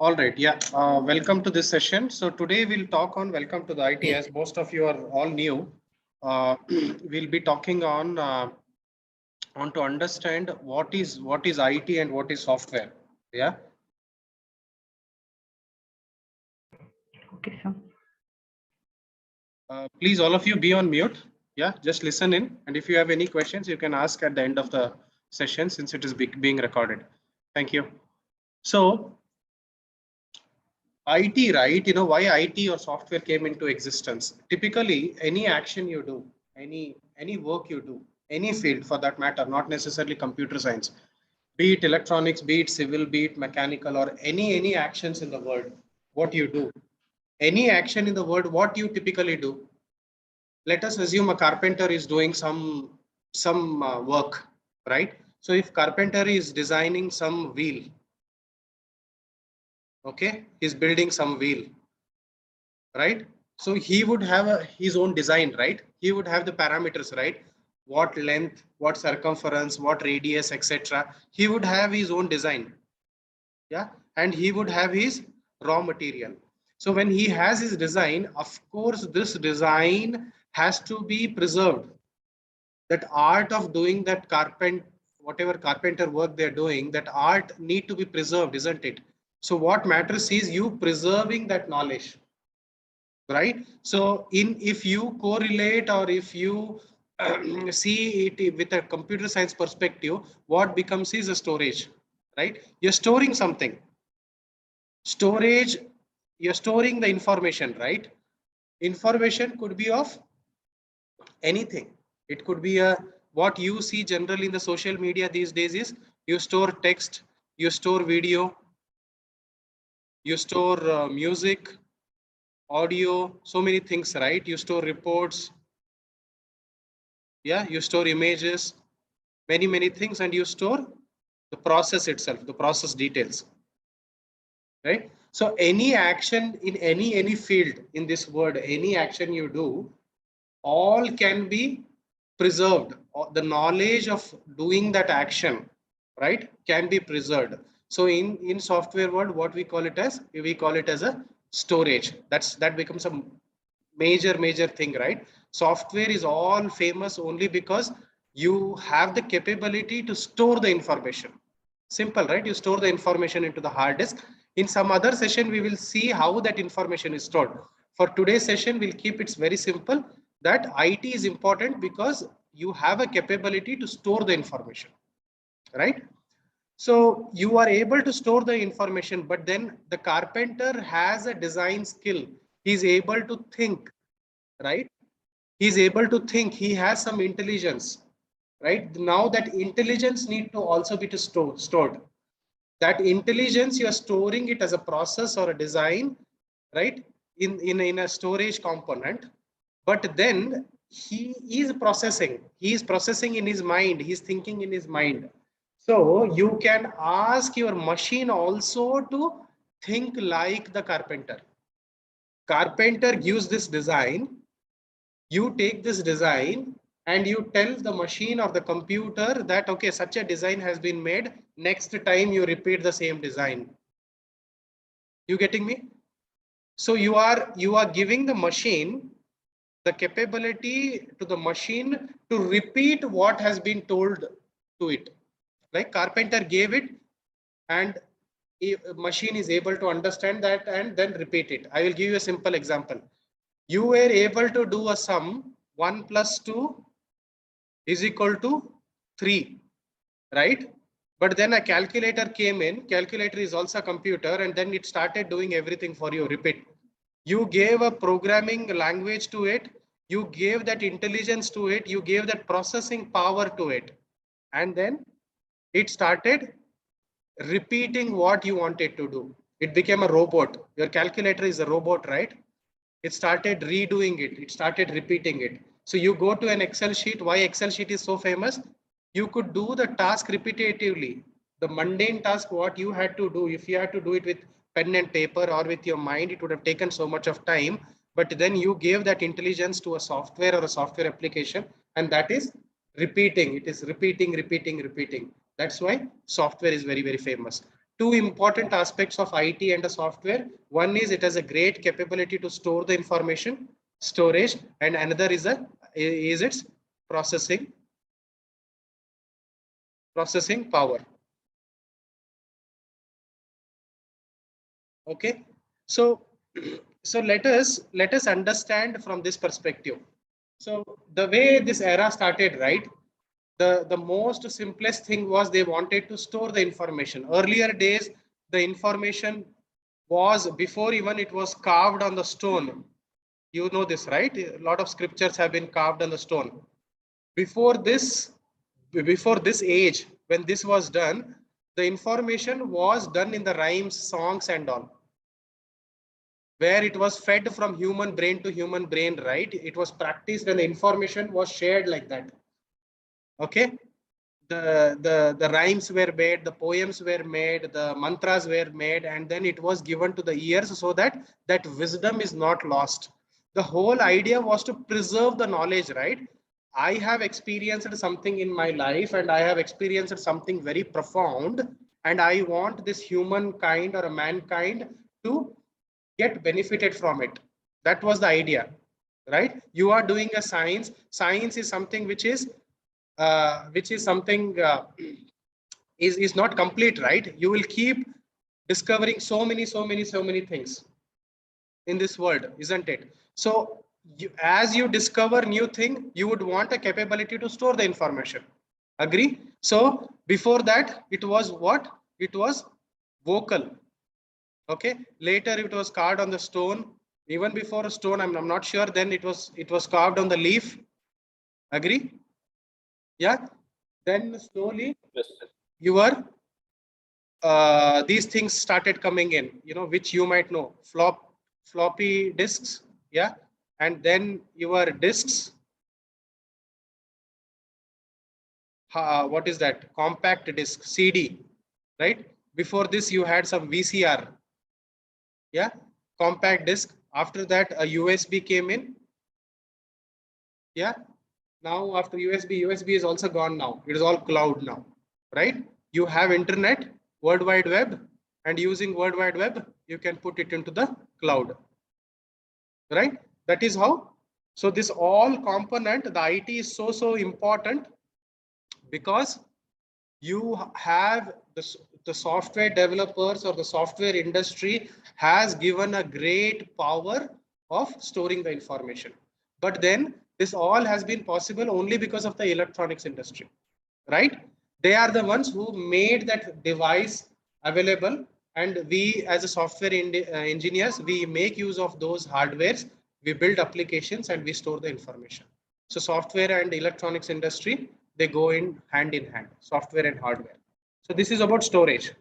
All right. Yeah. Welcome to this session. So today we'll talk on welcome to the IT. As most of you are all new, we'll be talking on to understand what is IT and what is software. Yeah. Okay, sir. Please, all of you, be on mute. Yeah. Just listen in, and if you have any questions, you can ask at the end of the session since it is being recorded. Thank you. So IT, right? You know why IT or software came into existence. Typically, any action you do, any work you do, any field for that matter, not necessarily computer science, be it electronics, be it civil, be it mechanical, or any actions in the world, what you do, any action in the world, what you typically do. Let us assume a carpenter is doing some work, right? So if carpenter is designing some wheel, okay, he's building some wheel, right? So he would have his own design, right? He would have the parameters, right? What length, what circumference, what radius, etc. He would have his own design, yeah, and he would have his raw material. So when he has his design, of course, this design has to be preserved. That art of doing that whatever carpenter work they're doing, that art need to be preserved, isn't it? So what matters is you preserving that knowledge, right? So if you correlate or if you see it with a computer science perspective, what becomes is a storage, right? You're storing something. Storage, you're storing the information, right? Information could be of anything. It could be a what you see generally in the social media these days is you store text, you store video, you store music, audio, so many things, right? You store reports, yeah, you store images, many things, and you store the process itself, the process details, right? So any action in any field in this world, any action you do, all can be preserved. The knowledge of doing that action, right, can be preserved. So in software world, what we call it as, we call it as a storage. That becomes a major thing, right? Software is all famous only because you have the capability to store the information. Simple, right? You store the information into the hard disk. In some other session we will see how that information is stored. For today's session we'll keep it very simple, that IT is important because you have a capability to store the information, right? So you are able to store the information, but then the carpenter has a design skill. He's able to think, right? He's able to think. He has some intelligence, right? Now that intelligence need to also be stored. That intelligence, you are storing it as a process or a design, right? In a storage component. But then he is processing in his mind. He's thinking in his mind. So you can ask your machine also to think like the carpenter. Carpenter gives this design, you take this design and you tell the machine or the computer that, okay, such a design has been made. Next time you repeat the same design. You getting me? So you are giving the machine the capability to the machine to repeat what has been told to it. Like carpenter gave it, and a machine is able to understand that and then repeat it. I will give you a simple example. You were able to do a sum 1 plus 2 is equal to 3, right? But then a calculator came in. Calculator is also a computer, and then it started doing everything for you. Repeat. You gave a programming language to it. You gave that intelligence to it. You gave that processing power to it. And then it started repeating what you wanted to do. It became a robot. Your calculator is a robot, right? It started redoing it. It started repeating it. So you go to an Excel sheet. Why Excel sheet is so famous? You could do the task repetitively. The mundane task, what you had to do, if you had to do it with pen and paper or with your mind, it would have taken so much of time. But then you gave that intelligence to a software or a software application, and that is repeating. It is repeating. That's why software is very famous. two important aspects of IT and a software. One is it has a great capability to store the information, storage, and another is its processing power. Okay, so so let us understand from this perspective. So the way this era started, right? The most simplest thing was they wanted to store the information. Earlier days, the information was before even it was carved on the stone. You know this, right? A lot of scriptures have been carved on the stone. Before this age, when this was done, the information was done in the rhymes, songs, and all, where it was fed from human brain to human brain, right? It was practiced and the information was shared like that. Okay, the rhymes were made, the poems were made, the mantras were made, and then it was given to the ears so that that wisdom is not lost. The whole idea was to preserve the knowledge, right? I have experienced something in my life and I have experienced something very profound, and I want this humankind or a mankind to get benefited from it. That was the idea, right? You are doing a science is something which is something is not complete, right? You will keep discovering so many things in this world, isn't it? So as you discover new thing, you would want a capability to store the information. Agree? So before that, it was what? It was vocal. Okay. Later, it was carved on the stone. Even before a stone, I'm not sure. Then it was carved on the leaf. Agree? Yeah. Then slowly, your these things started coming in, which you might know, floppy disks. Yeah. And then your disks, what is that? Compact disc, CD, right? Before this, you had some VCR. Yeah. Compact disc. After that, a USB came in. Yeah. Now after USB is also gone now. It is all cloud now, right? You have internet, World Wide Web, and using World Wide Web, you can put it into the cloud, right? That is how. So this all component, the IT is so important, because you have the software developers or the software industry has given a great power of storing the information. But then this all has been possible only because of the electronics industry, right? They are the ones who made that device available, and we as a software engineers, we make use of those hardwares, we build applications, and we store the information. So software and electronics industry, they go in hand, software and hardware. So this is about storage.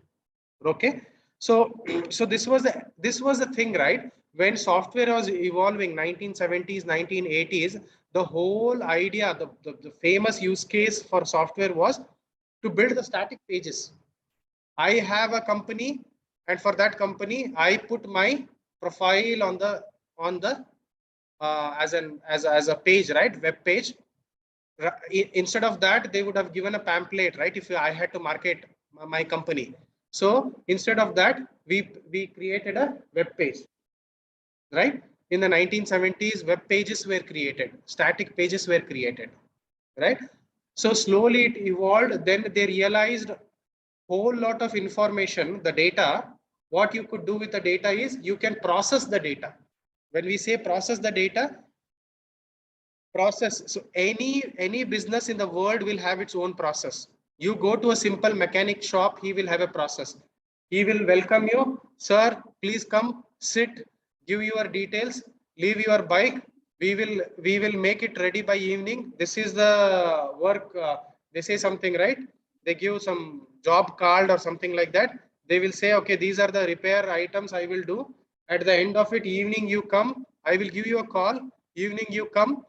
Okay. So so this was the thing, right? When software was evolving, 1970s, 1980s, the whole idea, the famous use case for software was to build the static pages. I have a company, and for that company, I put my profile on the as a page, right? Web page. Instead of that, they would have given a pamphlet, right? If I had to market my company. So instead of that, we created a web page, right? In the 1970s, web pages were created, static pages were created, right? So slowly it evolved. Then they realized whole lot of information, the data. What you could do with the data is you can process the data. When we say process the data, process. So any business in the world will have its own process. You go to a simple mechanic shop, he will have a process. He will welcome you, sir, please come, sit, give your details, leave your bike. We will make it ready by evening. This is the work. They say something, right? They give some job card or something like that. They will say, okay, these are the repair items I will do. At the end of it, evening you come, I will give you a call. Evening you come,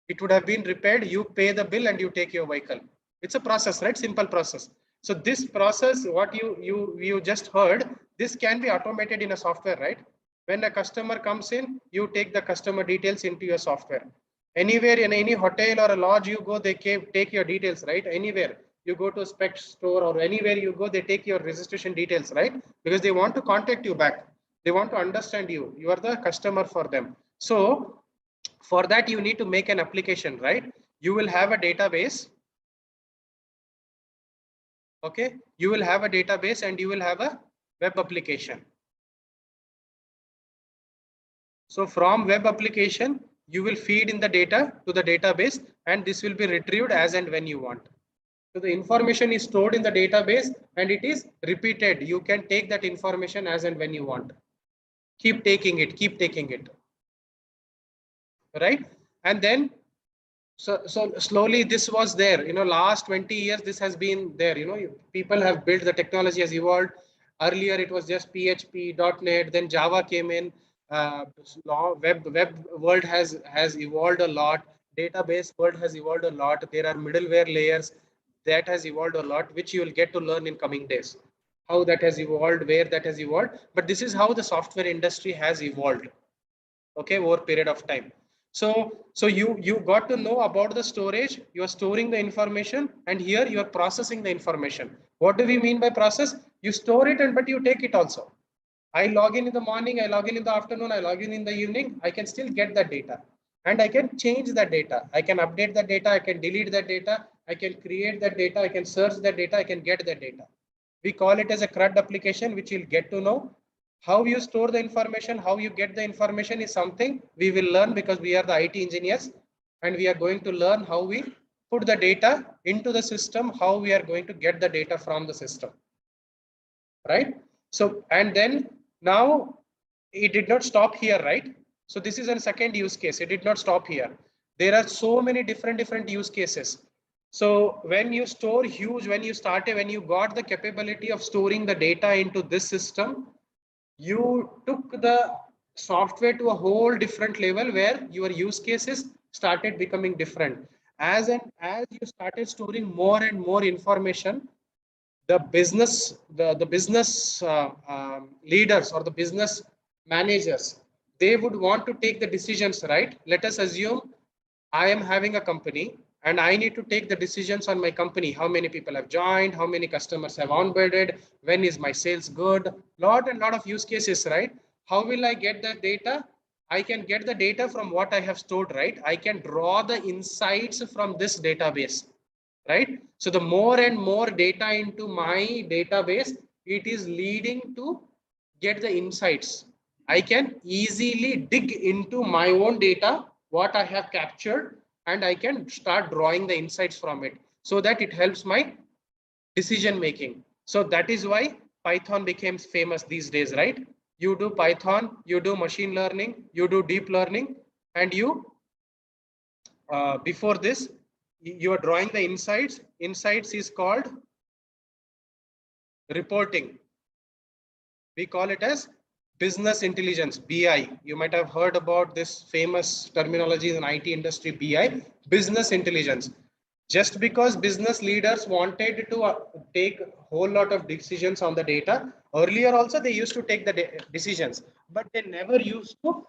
it would have been repaired, you pay the bill and you take your vehicle. It's a process, right? Simple process. So this process, what you just heard, this can be automated in a software, right? When a customer comes in, you take the customer details into your software. Anywhere in any hotel or a lodge you go, they take your details, right? Anywhere you go to a spec store or anywhere you go, they take your registration details, right? Because they want to contact you back. They want to understand you. You are the customer for them. So for that, you need to make an application, right? You will have a database. Okay. You will have a database and you will have a web application. So from web application, you will feed in the data to the database and this will be retrieved as and when you want. So the information is stored in the database and it is repeated. You can take that information as and when you want. Keep taking it, right? And then, so slowly this was there, last 20 years, this has been there, people have built, the technology has evolved. Earlier, it was just PHP, .NET, then Java came in, web world has evolved a lot. Database world has evolved a lot. There are middleware layers that has evolved a lot, which you will get to learn in coming days. How that has evolved, where that has evolved. But this is how the software industry has evolved, okay, over a period of time. So you got to know about the storage. You are storing the information, and here you are processing the information. What do we mean by process? You store it, and but you take it also. I log in the morning, I log in the afternoon, I log in the evening. I can still get that data, and I can change that data. I can update that data. I can delete that data. I can create that data. I can search that data. I can get that data. We call it as a CRUD application, which you'll get to know. How you store the information, how you get the information is something we will learn, because we are the IT engineers and we are going to learn how we put the data into the system, how we are going to get the data from the system, right? So, and then now it did not stop here, right? So this is a second use case. It did not stop here. There are so many different use cases. So when you store huge, when you got the capability of storing the data into this system, you took the software to a whole different level where your use cases started becoming different. As you started storing more and more information, the business leaders or the business managers, they would want to take the decisions, right? Let us assume I am having a company and I need to take the decisions on my company. How many people have joined? How many customers have onboarded? When is my sales good? Lot of use cases, right? How will I get that data? I can get the data from what I have stored, right? I can draw the insights from this database, right? So the more and more data into my database, it is leading to get the insights. I can easily dig into my own data, what I have captured, and I can start drawing the insights from it so that it helps my decision making. So that is why Python became famous these days, right? You do Python, you do machine learning, you do deep learning, and you, before this, you are drawing the insights. Insights is called reporting. We call it as business intelligence, BI. You might have heard about this famous terminology in IT industry, BI, business intelligence. Just because business leaders wanted to take a whole lot of decisions on the data, earlier also they used to take the decisions, but they never used to,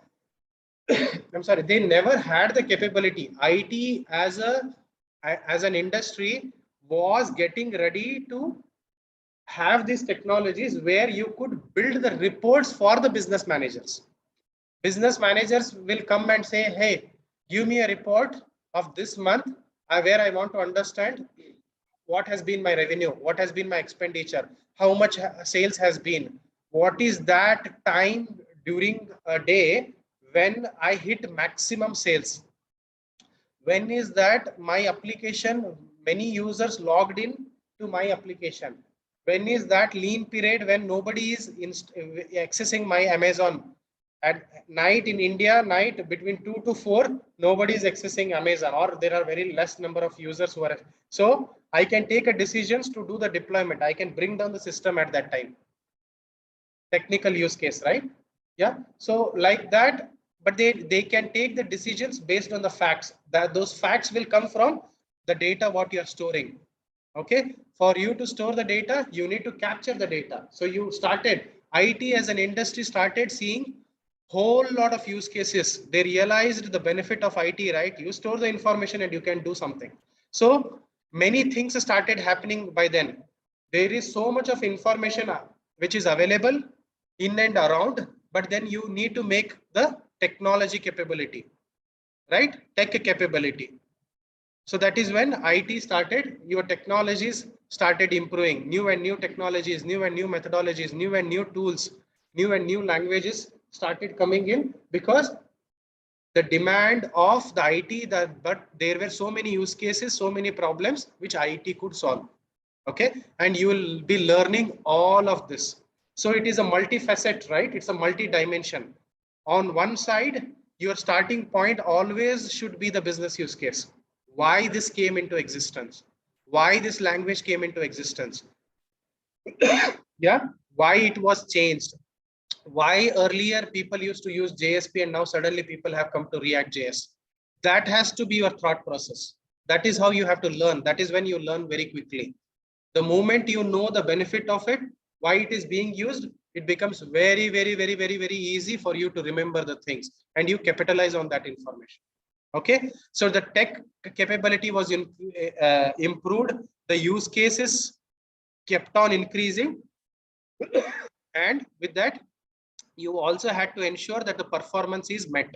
I'm sorry, they never had the capability. IT as an industry was getting ready to have these technologies where you could build the reports for the business managers. Business managers will come and say, hey, give me a report of this month where I want to understand what has been my revenue, what has been my expenditure, how much sales has been, what is that time during a day when I hit maximum sales, when is that my application, many users logged in to my application, when is that lean period when nobody is accessing my Amazon. At night in India, night between 2 to 4, nobody is accessing Amazon, or there are very less number of users who are. So I can take a decisions to do the deployment. I can bring down the system at that time. Technical use case, right? Yeah. So like that, but they can take the decisions based on the facts. That those facts will come from the data what you are storing. Okay. For you to store the data, you need to capture the data. So you started, IT as an industry started seeing whole lot of use cases. They realized the benefit of IT, right? You store the information and you can do something. So Many things started happening by then. There is so much of information which is available in and around, but then you need to make the technology capability, right? Tech capability. So that is when IT started, your technologies started improving, new and new technologies, new and new methodologies, new and new tools, new and new languages started coming in, because the demand of the IT, but there were so many use cases, so many problems which IT could solve. Okay, and you will be learning all of this. So it is a multifaceted, right? It's a multi-dimension. On one side, your starting point always should be the business use case. Why this came into existence? Why this language came into existence? Yeah, why it was changed? Why earlier people used to use JSP and now suddenly people have come to React JS? That has to be your thought process. That is how you have to learn. That is when you learn very quickly. The moment you know the benefit of it, why it is being used, it becomes very, very, very, very, very easy for you to remember the things, and you capitalize on that information. Okay, so the tech capability was improved, the use cases kept on increasing, and with that, you also had to ensure that the performance is met.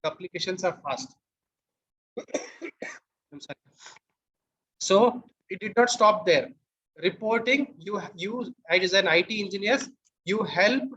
The applications are fast. I'm sorry. So it did not stop there. Reporting, you as an IT engineer, you helped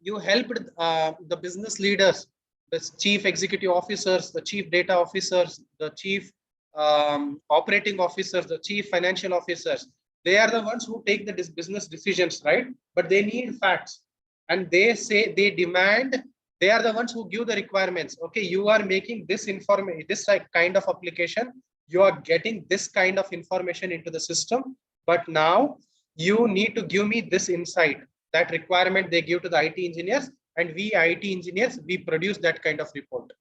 the business leaders, the chief executive officers, the chief data officers, the chief operating officers, the chief financial officers. They are the ones who take the business decisions, right? But they need facts, and they say, they demand, they are the ones who give the requirements. Okay, you are making this information, this kind of application, you are getting this kind of information into the system, but now you need to give me this insight. That requirement they give to the IT engineers, and we IT engineers, we produce that kind of report.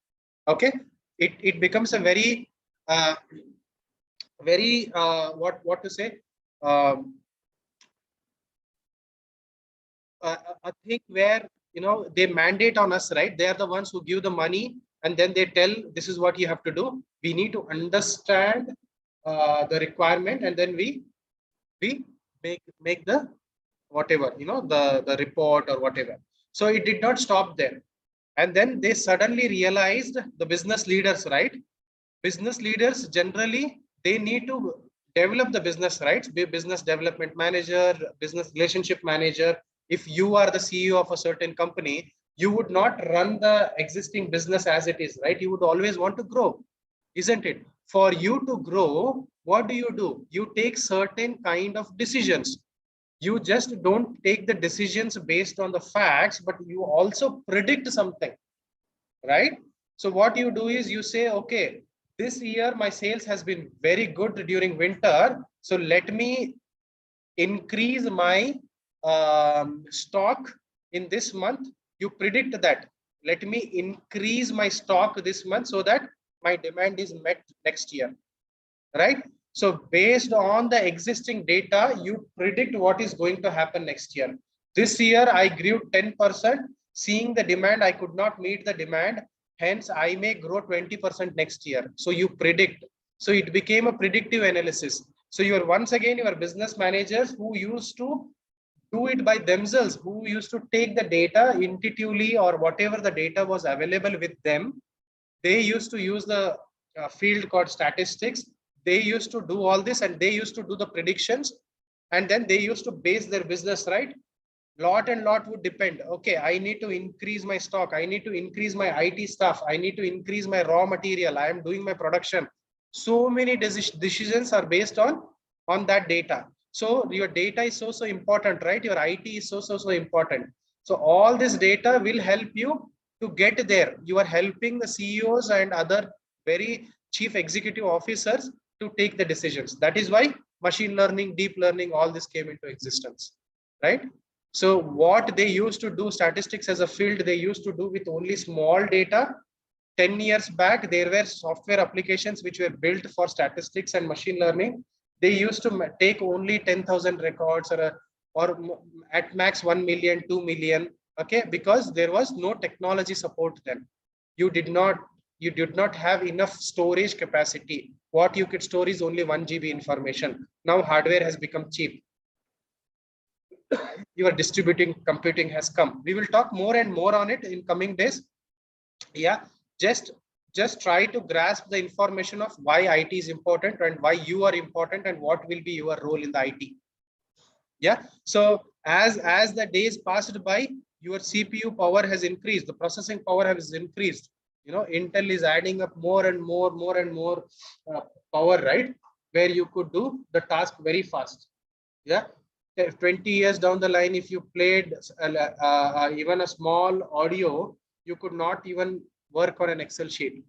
Okay, it becomes a very what to say, um, a thing where, you know, they mandate on us, right? They are the ones who give the money, and then they tell, this is what you have to do. We need to understand the requirement, and then we make the whatever, you know, the report or whatever. So it did not stop there. And then they suddenly realized, the business leaders, right? Business leaders generally, they need to develop the business, right? Be business development manager, business relationship manager. If you are the CEO of a certain company, you would not run the existing business as it is, right? You would always want to grow, isn't it? For you to grow, what do? You take certain kind of decisions. You just don't take the decisions based on the facts, but you also predict something, right? So what you do is you say, okay, this year my sales has been very good during winter, so let me increase my stock in this month. You predict that, let me increase my stock this month so that my demand is met next year, right? So based on the existing data, you predict what is going to happen next year. This year I grew 10%, seeing the demand, I could not meet the demand, hence I may grow 20% next year. So you predict. So it became a predictive analysis. So you are once again your business managers who used to do it by themselves, who used to take the data intuitively or whatever the data was available with them. They used to use the field called statistics. They used to do all this, and they used to do the predictions, and then they used to base their business, right? Lot and lot would depend. Okay, I need to increase my stock, I need to increase my IT stuff, I need to increase my raw material, I am doing my production. So many decisions are based on that data. So your data is so important, right? Your IT is so important. So all this data will help you to get there. You are helping the CEOs and other very chief executive officers to take the decisions. That is why machine learning, deep learning, all this came into existence, right? So what they used to do, statistics as a field, they used to do with only small data. 10 years back, there were software applications which were built for statistics and machine learning. They used to take only 10,000 records, or at max 1 million, 2 million. Okay, because there was no technology support then. You did not you did not have enough storage capacity. What you could store is only 1 GB information. Now hardware has become cheap. Your distributing computing has come. We will talk more and more on it in coming days. Yeah, just try to grasp the information of why IT is important and why you are important and what will be your role in the IT. Yeah, so as the days passed by, your CPU power has increased, the processing power has increased. You know, Intel is adding up more and more power, right, where you could do the task very fast. Yeah, 20 years down the line, if you played even a small audio, you could not even work on an Excel sheet.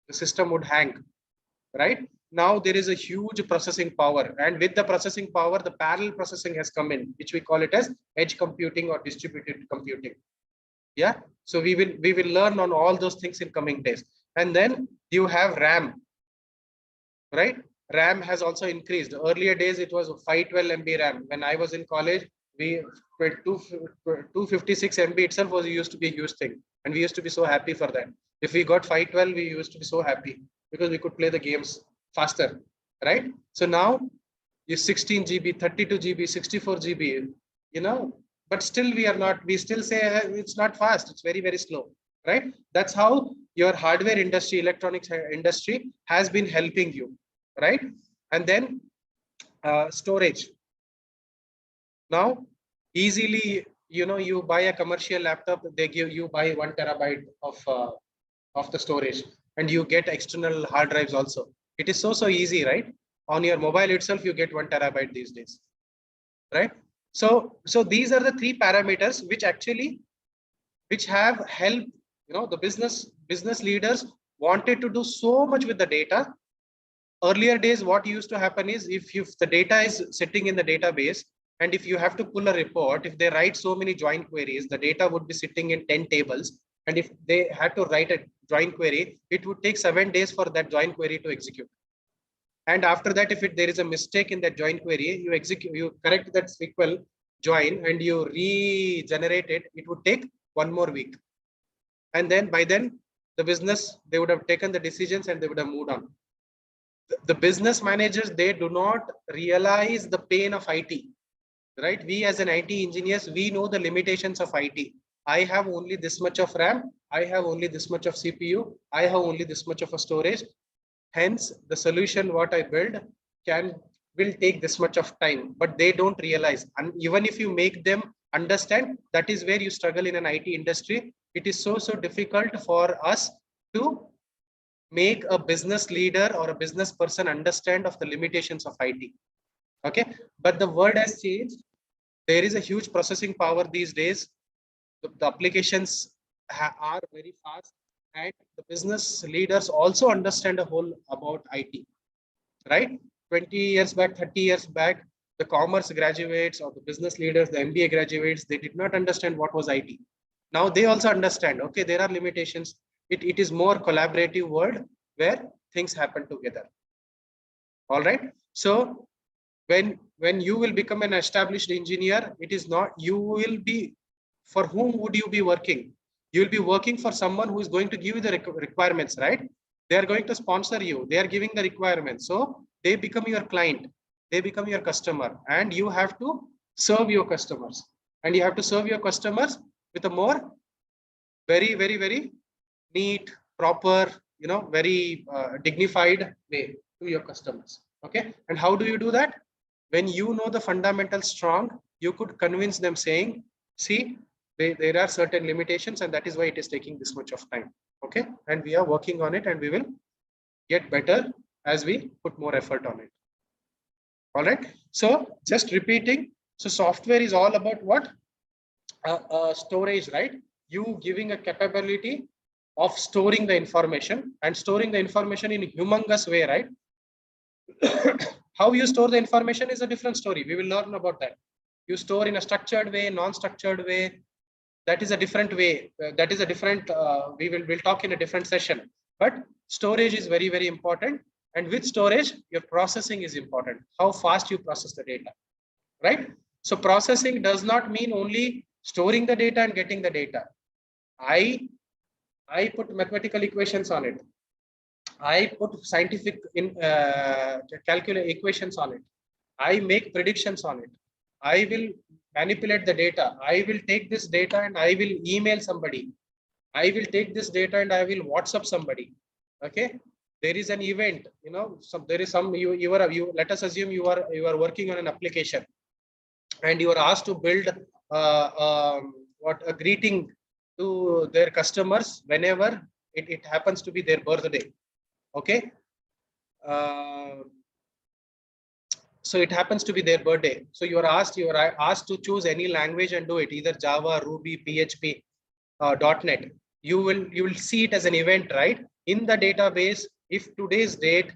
The system would hang, right? Now there is a huge processing power, and with the processing power, the parallel processing has come in, which we call it as edge computing or distributed computing. Yeah, so we will learn on all those things in coming days. And then you have RAM, right? RAM has also increased. Earlier days it was 512 MB RAM. When I was in college, we 256 MB itself was used to be a huge thing, and we used to be so happy for that. If we got 512, we used to be so happy because we could play the games faster, right? So now you 16 GB, 32 GB, 64 GB, you know, but still we still say it's not fast, it's very slow, right? That's how your hardware industry, electronics industry has been helping you, right? And then storage. Now easily, you know, you buy a commercial laptop, they give you buy 1 terabyte of the storage, and you get external hard drives also. It is so easy, right? On your mobile itself you get 1 terabyte these days, right? So these are the 3 parameters which have helped, you know, the business leaders wanted to do so much with the data. Earlier days, what used to happen is, if the data is sitting in the database, and if you have to pull a report, if they write so many join queries, the data would be sitting in 10 tables. And if they had to write a join query, it would take 7 days for that join query to execute. And after that, if there is a mistake in that join query, you correct that SQL join and you regenerate it, it would take 1 more week. And then by then, the business, they would have taken the decisions and they would have moved on. The business managers, they do not realize the pain of IT, right? We as an IT engineers, we know the limitations of IT. I have only this much of RAM, I have only this much of CPU, I have only this much of a storage. Hence, the solution what I build will take this much of time, but they don't realize. And even if you make them understand, that is where you struggle in an IT industry. It is so difficult for us to make a business leader or a business person understand of the limitations of IT. Okay, but the world has changed. There is a huge processing power these days. The applications are very fast, and the business leaders also understand a whole about IT, right? 20 years back, 30 years back, the commerce graduates or the business leaders, the MBA graduates, they did not understand what was IT. Now they also understand, okay, there are limitations. It is more collaborative world where things happen together. All right. So when you will become an established engineer, it is not, you will be, for whom would you be working? You will be working for someone who is going to give you the requirements, right? They are going to sponsor you. They are giving the requirements. So they become your client. They become your customer, and you have to serve your customers. And you have to serve your customers with a more very neat, proper, you know, very dignified way to your customers. Okay. And how do you do that? When you know the fundamentals strong, you could convince them saying, see, there are certain limitations, and that is why it is taking this much of time. Okay. And we are working on it, and we will get better as we put more effort on it. All right. So just repeating. So software is all about what? Storage, right? You giving a capability of storing the information, and storing the information in a humongous way, right? How you store the information is a different story. We will learn about that. You store in a structured way, non-structured way. That is a different way. That is a different, we'll talk in a different session. But storage is very important. And with storage, your processing is important. How fast you process the data, right? So processing does not mean only storing the data and getting the data. I put mathematical equations on it. I put scientific calculate equations on it. I make predictions on it. I will manipulate the data. I will take this data and I will email somebody. I will take this data and I will WhatsApp somebody. Okay. There is an event, there is some, you let us assume you are working on an application and you are asked to build a greeting to their customers whenever it happens to be their birthday. Okay. Uh, so it happens to be their birthday. So you are asked to choose any language and do it, either Java, Ruby, PHP, .NET. You will see it as an event, right? In the database, if today's date,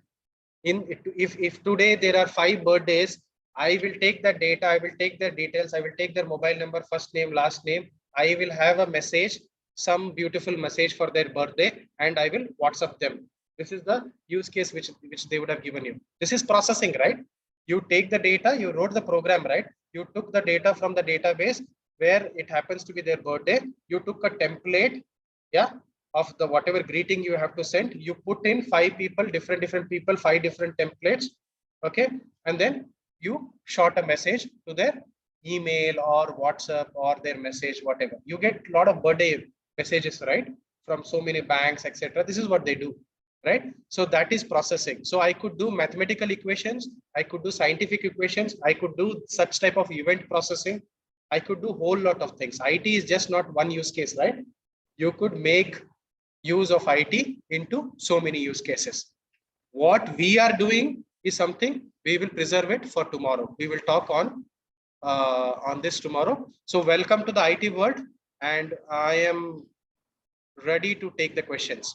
if today there are 5 birthdays, I will take that data, I will take their details, I will take their mobile number, first name, last name. I will have a message, some beautiful message for their birthday, and I will WhatsApp them. This is the use case which they would have given you. This is processing, right? You take the data, you wrote the program, right? You took the data from the database where it happens to be their birthday. You took a template, yeah, of the whatever greeting you have to send. You put in 5 people, different people, 5 different templates, okay, and then you shot a message to their email or WhatsApp or their message, whatever. You get a lot of birthday messages, right, from so many banks, etc. This is what they do, right? So that is processing. So I could do mathematical equations, I could do scientific equations, I could do such type of event processing, I could do whole lot of things. IT is just not one use case, right? You could make use of IT into so many use cases. What we are doing is something we will preserve it for tomorrow. We will talk on this tomorrow. So welcome to the IT world, and I am ready to take the questions.